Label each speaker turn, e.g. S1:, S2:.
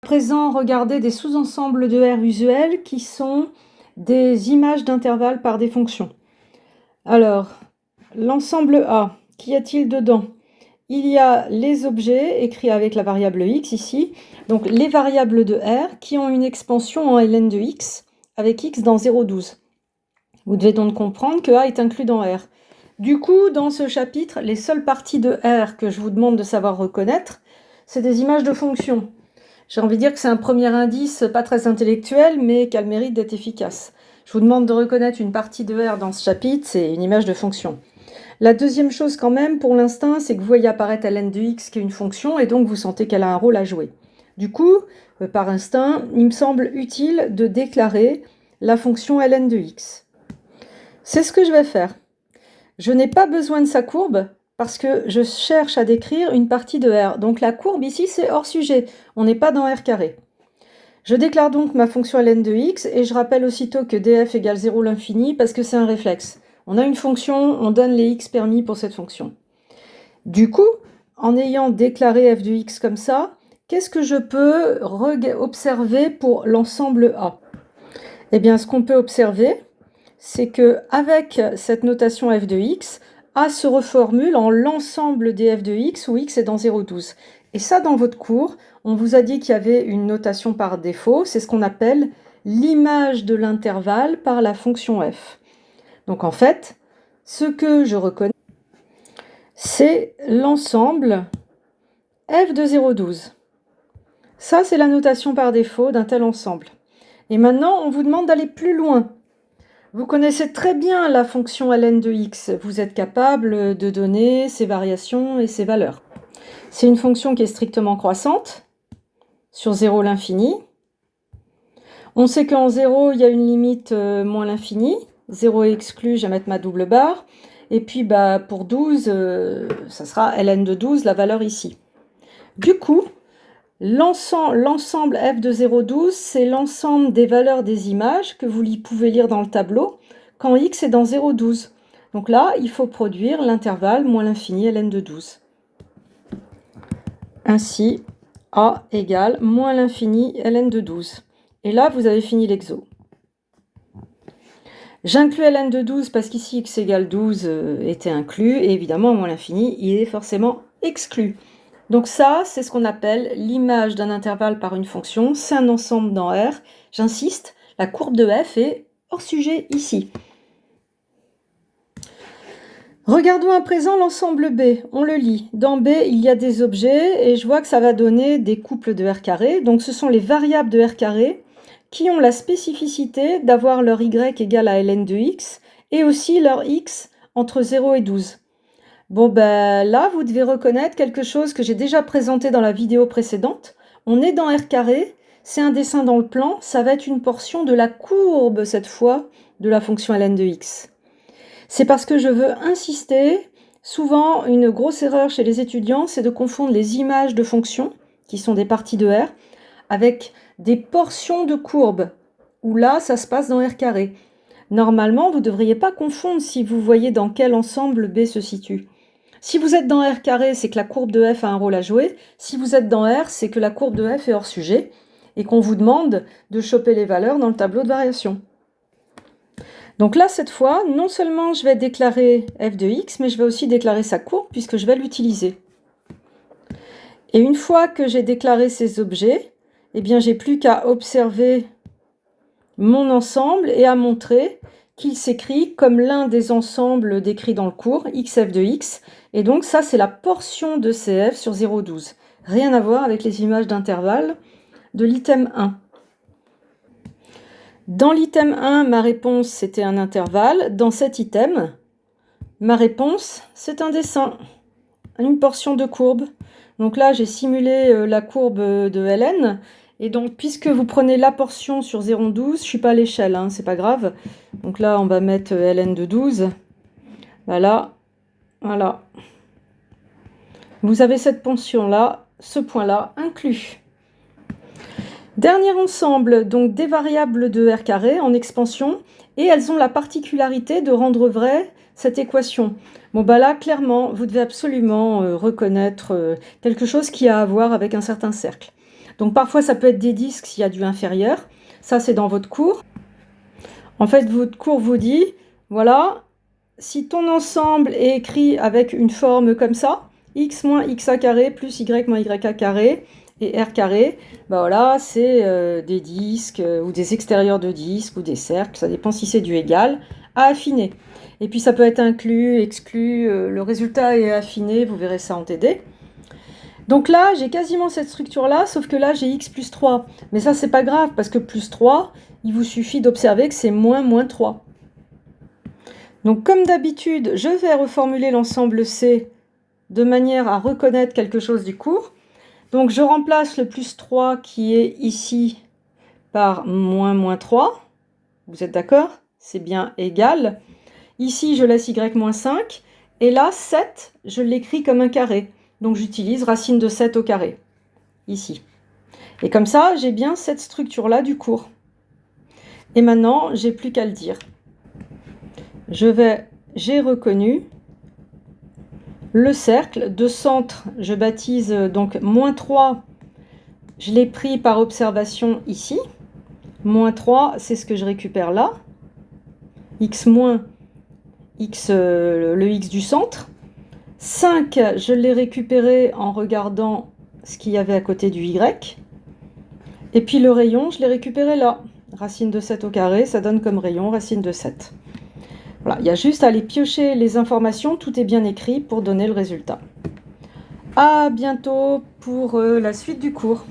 S1: présent regarder des sous-ensembles de R usuels qui sont des images d'intervalles par des fonctions. Alors, l'ensemble A, qu'y a-t-il dedans? Il y a les objets écrits avec la variable x ici, donc les variables de R qui ont une expansion en ln de x avec x dans 0,12. Vous devez donc comprendre que A est inclus dans R. Du coup, dans ce chapitre, les seules parties de R que je vous demande de savoir reconnaître, c'est des images de fonctions. J'ai envie de dire que c'est un premier indice pas très intellectuel, mais qui a le mérite d'être efficace. Je vous demande de reconnaître une partie de R dans ce chapitre, c'est une image de fonction. La deuxième chose quand même, pour l'instant, c'est que vous voyez apparaître ln de x qui est une fonction, et donc vous sentez qu'elle a un rôle à jouer. Du coup, par instinct, il me semble utile de déclarer la fonction ln de x. C'est ce que je vais faire. Je n'ai pas besoin de sa courbe, parce que je cherche à décrire une partie de R. Donc la courbe ici, c'est hors sujet. On n'est pas dans R carré. Je déclare donc ma fonction ln de x, et je rappelle aussitôt que df égale 0 l'infini, parce que c'est un réflexe. On a une fonction, on donne les x permis pour cette fonction. Du coup, en ayant déclaré f de x comme ça, qu'est-ce que je peux observer pour l'ensemble A? Eh bien, ce qu'on peut observer, c'est qu'avec cette notation f de x, A se reformule en l'ensemble des f de x où x est dans 0,12. Et ça, dans votre cours, on vous a dit qu'il y avait une notation par défaut, c'est ce qu'on appelle l'image de l'intervalle par la fonction f. Donc en fait, ce que je reconnais, c'est l'ensemble f de 0,12. Ça, c'est la notation par défaut d'un tel ensemble. Et maintenant, on vous demande d'aller plus loin. Vous connaissez très bien la fonction ln de x. Vous êtes capable de donner ses variations et ses valeurs. C'est une fonction qui est strictement croissante, sur 0 l'infini. On sait qu'en 0, il y a une limite moins l'infini. 0 est exclu, je vais mettre ma double barre. Et puis pour 12, ça sera ln de 12, la valeur ici. Du coup, l'ensemble f de 0,12, c'est l'ensemble des valeurs des images que vous pouvez lire dans le tableau quand x est dans 0,12. Donc là, il faut produire l'intervalle moins l'infini ln de 12. Ainsi, A égale moins l'infini ln de 12. Et là, vous avez fini l'exo. J'inclus ln de 12 parce qu'ici x égale 12 était inclus, et évidemment, moins l'infini, il est forcément exclu. Donc ça, c'est ce qu'on appelle l'image d'un intervalle par une fonction. C'est un ensemble dans R. J'insiste, la courbe de f est hors sujet ici. Regardons à présent l'ensemble B. On le lit. Dans B, il y a des objets et je vois que ça va donner des couples de R carré. Donc ce sont les variables de R carré qui ont la spécificité d'avoir leur y égale à ln de x et aussi leur x entre 0 et 12. Bon, là, vous devez reconnaître quelque chose que j'ai déjà présenté dans la vidéo précédente. On est dans R carré, c'est un dessin dans le plan, ça va être une portion de la courbe, cette fois, de la fonction ln de x. C'est parce que je veux insister, souvent, une grosse erreur chez les étudiants, c'est de confondre les images de fonctions, qui sont des parties de R, avec des portions de courbe, où là, ça se passe dans R carré. Normalement, vous ne devriez pas confondre si vous voyez dans quel ensemble B se situe. Si vous êtes dans R carré, c'est que la courbe de f a un rôle à jouer. Si vous êtes dans R, c'est que la courbe de f est hors sujet et qu'on vous demande de choper les valeurs dans le tableau de variation. Donc là, cette fois, non seulement je vais déclarer f de x, mais je vais aussi déclarer sa courbe puisque je vais l'utiliser. Et une fois que j'ai déclaré ces objets, eh bien, j'ai plus qu'à observer mon ensemble et à montrer qu'il s'écrit comme l'un des ensembles décrits dans le cours, xf de x, et donc ça c'est la portion de cf sur 0,12. Rien à voir avec les images d'intervalle de l'item 1. Dans l'item 1, ma réponse c'était un intervalle. Dans cet item, ma réponse c'est un dessin, une portion de courbe. Donc là j'ai simulé la courbe de ln. Et donc, puisque vous prenez la portion sur 0,12, je ne suis pas à l'échelle, hein, c'est pas grave. Donc là, on va mettre ln de 12. Voilà. Voilà. Vous avez cette portion-là, ce point-là inclus. Dernier ensemble, donc des variables de R carré en expansion, et elles ont la particularité de rendre vraie cette équation. Bon, là, clairement, vous devez absolument reconnaître quelque chose qui a à voir avec un certain cercle. Donc parfois ça peut être des disques s'il y a du inférieur. Ça c'est dans votre cours. En fait, votre cours vous dit, voilà, si ton ensemble est écrit avec une forme comme ça, x moins xa carré plus y moins yk carré et r carré, ben voilà, c'est des disques ou des extérieurs de disques ou des cercles, ça dépend si c'est du égal, à affiner. Et puis ça peut être inclus, exclu, le résultat est affiné, vous verrez ça en TD. Donc là, j'ai quasiment cette structure-là, sauf que là, j'ai x plus 3. Mais ça, c'est pas grave, parce que plus 3, il vous suffit d'observer que c'est moins 3. Donc comme d'habitude, je vais reformuler l'ensemble C de manière à reconnaître quelque chose du cours. Donc je remplace le plus 3 qui est ici par moins 3. Vous êtes d'accord? C'est bien égal. Ici, je laisse y moins 5. Et là, 7, je l'écris comme un carré. Donc j'utilise racine de 7 au carré, ici. Et comme ça, j'ai bien cette structure-là du cours. Et maintenant, j'ai plus qu'à le dire. J'ai reconnu le cercle de centre. Je baptise donc moins 3. Je l'ai pris par observation ici. Moins 3, c'est ce que je récupère là. X moins X, le X du centre. 5, je l'ai récupéré en regardant ce qu'il y avait à côté du Y. Et puis le rayon, je l'ai récupéré là. Racine de 7 au carré, ça donne comme rayon racine de 7. Voilà, il y a juste à aller piocher les informations, tout est bien écrit pour donner le résultat. À bientôt pour la suite du cours.